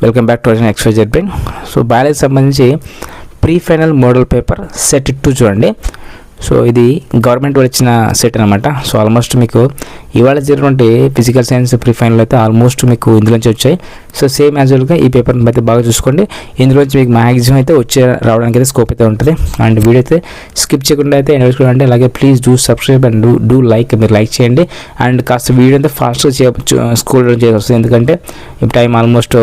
Welcome back to XYZ Brain. So biology సంబంధించి pre final model paper set 2 చూడండి. So ఇది government వాళ్ళు ఇచ్చిన సెట్ అనమాట. సో ఆల్మోస్ట్ మీకు ఇవాళ జరిగినటువంటి ఫిజికల్ సైన్స్ ప్రీ ఫైనల్ అయితే ఆల్మోస్ట్ మీకు ఇందులోంచి వచ్చాయి. సో సేమ్ యాజువల్గా ఈ పేపర్ని అయితే బాగా చూసుకోండి. ఇందులోంచి మీకు మ్యాక్సిమం అయితే రావడానికి అయితే స్కోప్ అయితే ఉంటుంది. అండ్ వీడియో అయితే స్కిప్ చేయకుండా అయితే ఎండ్ చేసుకోండి. అలాగే please do subscribe and do like, మీరు లైక్ చేయండి. అండ్ కాస్త వీడియో అయితే ఫాస్ట్గా స్కూల్ చేయాల్సి వస్తుంది, ఎందుకంటే ఇప్పుడు టైం ఆల్మోస్ట్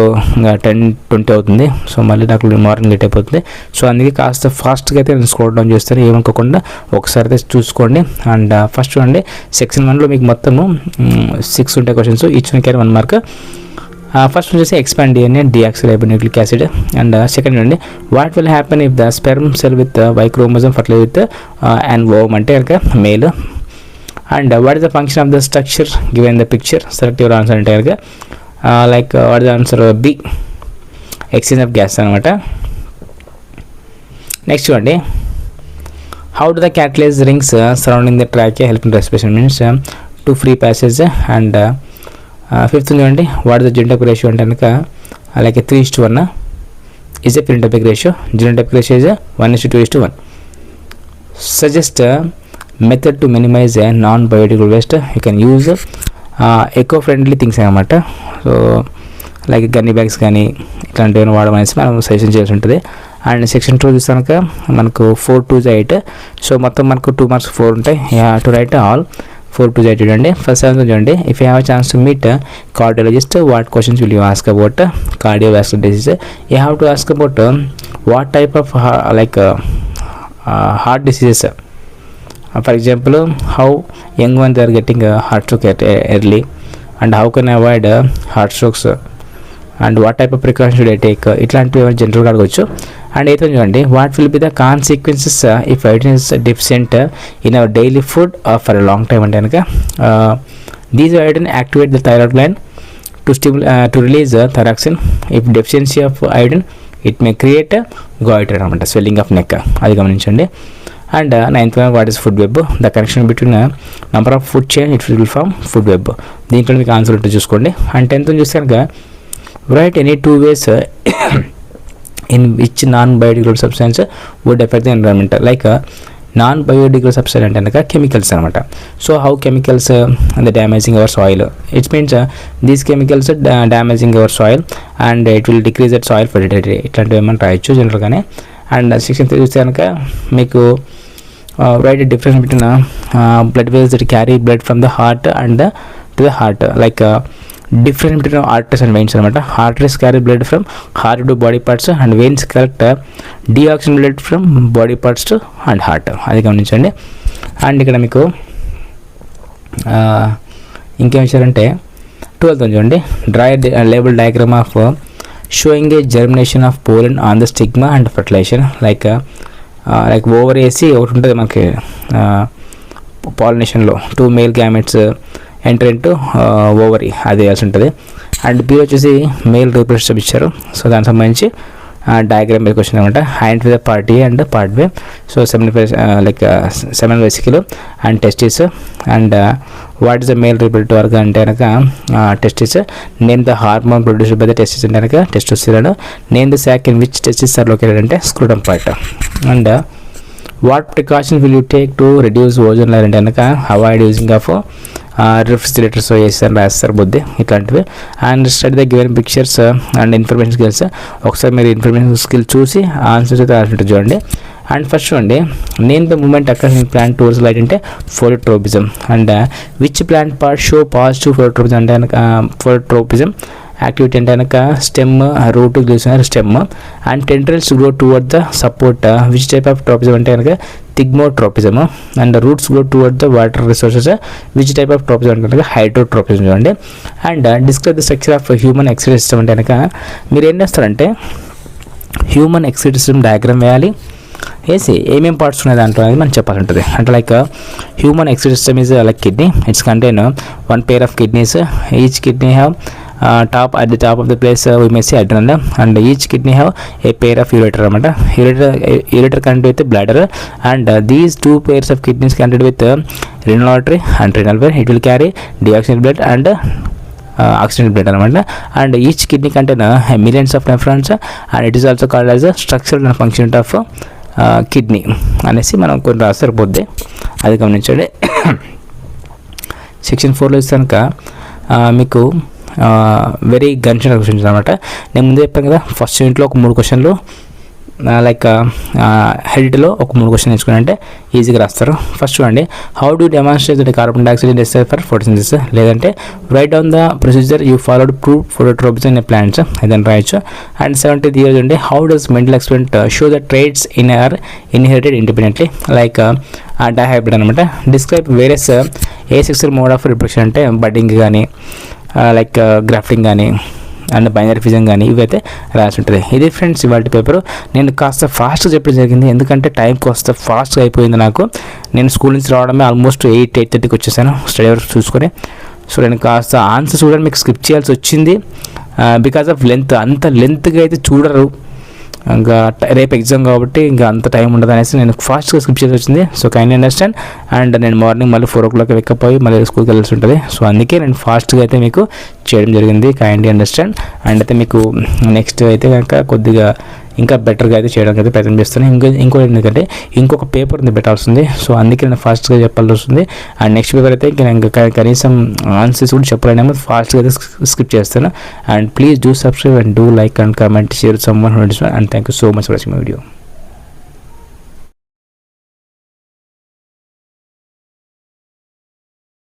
10-20 అవుతుంది. సో మళ్ళీ నాకు మార్నింగ్ లేట్ అయిపోతుంది. సో అందుకే కాస్త ఫాస్ట్గా అయితే నేను స్క్రోల్ డౌన్ చేస్తాను, ఏమనుకోకుండా ఒకసారి అయితే చూసుకోండి. అండ్ ఫస్ట్ చూడండి, సెక్షన్ 1లో మీకు మొత్తము 6 ఉంటాయి questions, each one carry 1 mark. First వచ్చేసి expand DNA deoxyribonucleic acid. And second చూడండి, what will happen if the sperm cell with Y chromosome fertilise with and ovum అంటే కనుక male. And what is the function of the structure given the picture, select your answer అంటే కనుక like what is the answer B, exchange of gas అనమాట. Next చూడండి, how do the cartilage rings surrounding the trachea help in respiration, means to free passage. And fifth చూడండి, what is the genotypic ratio అంటే కనుక like 3:1 is a phenotypic ratio. Genotypic ratio is 1:2:1. Suggest a method to minimize a non-biodegradable waste. You can use eco-friendly things అనమాట. So like gunny bags కానీ ఇట్లాంటివి వాడమనేసి మనం suggestion చేయాల్సి ఉంటుంది. And section 2 చూసాక మనకు 4 2 8. సో మొత్తం మనకు 2 మార్క్స్ 4 ఉంటాయి. టు రైట్ ఆల్ 4 2 8 చూడండి. ఫస్ట్ చూడండి, if you have chance to meet cardiologist, what questions will you ask about cardiovascular disease. You have to ask about what type of like heart diseases. For example, how young one they are getting heart stroke early, and how can avoid heart strokes, and what type of precaution should I take, ఇట్లాంటివి జనరల్గా అడగవచ్చు. And అయితే చూడండి, what will be the consequences if iron is deficient in our daily food for a long time అంటే కనుక these iron activate the thyroid gland to release thyroxine. If deficiency of iron it may create goitre అనమాట, swelling of neck, అది గమనించండి. And 9th one, what is food web, the connection between number of food chain it will form food web. దీంట్లో మీకు answer ఉంటుంది చూసుకోండి. And 10th చూస్తే కనుక write any 2 ways in which non-biodegradable substance would affect the environment. Like non-biodegradable substance అంటే కనుక chemicals అనమాట. So how chemicals the damaging our soil, it means these chemicals damaging our soil and it will decrease that soil fertility, ఇట్లాంటివి ఏమైనా రాయొచ్చు జనరల్గానే. And section 3 చూస్తే కనుక మీకు write a difference between blood vessels that carry blood from the heart and to the heart, like difference between arteries and veins అనమాట. arteries carry blood from heart to body parts and veins collect deoxygenated blood from body parts to and heart, అది గమనించండి. And ఇక్కడ మీకు ఇంకేం ఇచ్చారంటే 12th చూడండి, draw labelled diagram of showing a germination of pollen on the stigma and fertilisation. Like over వేసి ఒకటి ఉంటుంది మనకి పాలినేషన్లో 2 male gametes enter into ovary, అది వేయాల్సి ఉంటుంది. అండ్ బి వచ్చేసి మేల్ రీప్రొడక్షన్ ఇచ్చారు. సో దానికి సంబంధించి డయాగ్రామ్ మీద క్వశ్చన్ అనమాట. Hand with part A and part B. So semen vesicle and testis. And what is the male reproductive organ అంటే కనుక testis. Name the hormone produced by the testis అంటే కనుక testosterone. Name the sac in which testis are located అంటే scrotum part. And what precautions will you take to reduce ozone layer అంటే కనుక avoid using of refrigerators వేస్తారు, రాస్తారు బుద్ధి, ఇట్లాంటివి. And study the given pictures and information skills. ఒకసారి మీరు information skill చూసి ఆన్సర్స్ అయితే రాసినట్టు చూడండి. అండ్ ఫస్ట్ చూడండి, name the movement occurs in plant towards light అంటే phototropism. And which plant part show positive phototropism అంటే కనుక ఫోటోట్రోపిజం యాక్టివిటీ అంటే కనుక stem, root leaves stem. And tendrils grow toward the support, which type of tropism అంటే కనుక thigmotropism. And roots grow toward the water resources, which type of tropism అంటే కనుక హైడ్రోట్రోపిజం చూడండి. And describe the structure of human excretory system అంటే కనుక మీరు ఏం చేస్తారంటే హ్యూమన్ ఎక్స్క్రీటరీ సిస్టమ్ డయాగ్రామ్ వేయాలి, వేసి ఏమేమి పార్ట్స్ ఉన్నాయి దాంట్లో అనేది మనం చెప్పాలంటుంది. అంటే like human excretory system is like kidney, it's contain 1 pair of kidneys. Each kidney have at the top of the place we may see adrenal, and each kidney have a pair of ureter anamata. Ureter connected with bladder, and these 2 pairs of kidneys connected with renal artery and renal vein. It will carry deoxygenated blood and oxygen blood అనమాట. And each kidney contain millions of nephrons and it is also called as a structural and function of kidney అనేసి మనం కొన్ని రాస్తారు పోద్ది, అది గమనించండి. Section 4లో ఇస్తే కనుక మీకు వెరీ గన్షన్ క్వశ్చన్స్ అనమాట. నేను ముందే చెప్పాను కదా, ఫస్ట్ యూనిట్లో ఒక 3 క్వశ్చన్లు లైక్ హెల్త్లో ఒక 3 క్వశ్చన్ నేర్చుకుని అంటే ఈజీగా రాస్తారు. ఫస్ట్ చూడండి, how do demonstrate the carbon dioxide necessary for photosynthesis, లేదంటే write down the procedure you followed to phototropism in plants, ఏదైనా రాయొచ్చు. అండ్ 70th ఇయర్ అంటే how does Mendel experiment show the traits in are inherited independently, like dihybrid అనమాట. Describe various asexual mode of reproduction అంటే budding కానీ like grafting కానీ and binary fission కానీ ఇవైతే రాసి ఉంటుంది. ఇది ఫ్రెండ్స్ ఇవాళ పేపరు. నేను కాస్త ఫాస్ట్గా చెప్పడం జరిగింది, ఎందుకంటే టైం కాస్త ఫాస్ట్గా అయిపోయింది నాకు. నేను స్కూల్ నుంచి రావడమే ఆల్మోస్ట్ 8:30కి వచ్చేసాను స్టడీ వర్క్ చూసుకొని. సో నేను కాస్త ఆన్సర్స్ కూడా మీకు స్కిప్ చేయాల్సి వచ్చింది బికాజ్ ఆఫ్ లెంత్. అంత లెంత్గా అయితే చూడరు, ఇంకా రేపు ఎగ్జామ్ కాబట్టి ఇంకా అంత టైం ఉండదు అనేసి నేను ఫాస్ట్గా స్కిప్ చేసి వచ్చింది. So kind understand. అండ్ నేను మార్నింగ్ మళ్ళీ 4 o'clock వెక్కపోయి మళ్ళీ స్కూల్కి వెళ్ళాల్సి ఉంటుంది. సో అందుకే నేను ఫాస్ట్గా అయితే మీకు చేయడం జరిగింది, కైండ్ అండర్స్టాండ్. అండ్ అయితే మీకు నెక్స్ట్ అయితే కనుక కొద్దిగా ఇంకా బెటర్గా అయితే చేయడానికి అయితే ప్రయత్నం చేస్తాను. ఇంకోటి ఎందుకంటే ఇంకొక పేపర్ ఉంది పెట్టాల్సింది, సో అందుకే నేను ఫాస్ట్గా చెప్పాల్సి వస్తుంది. అండ్ నెక్స్ట్ పేపర్ అయితే ఇంకా కనీసం ఆన్సర్స్ కూడా చెప్పలేనేమో, ఫాస్ట్గా అయితే స్కిప్ చేస్తాను. And please do subscribe and do like and comment, share some one. And thank you so much for watching my video.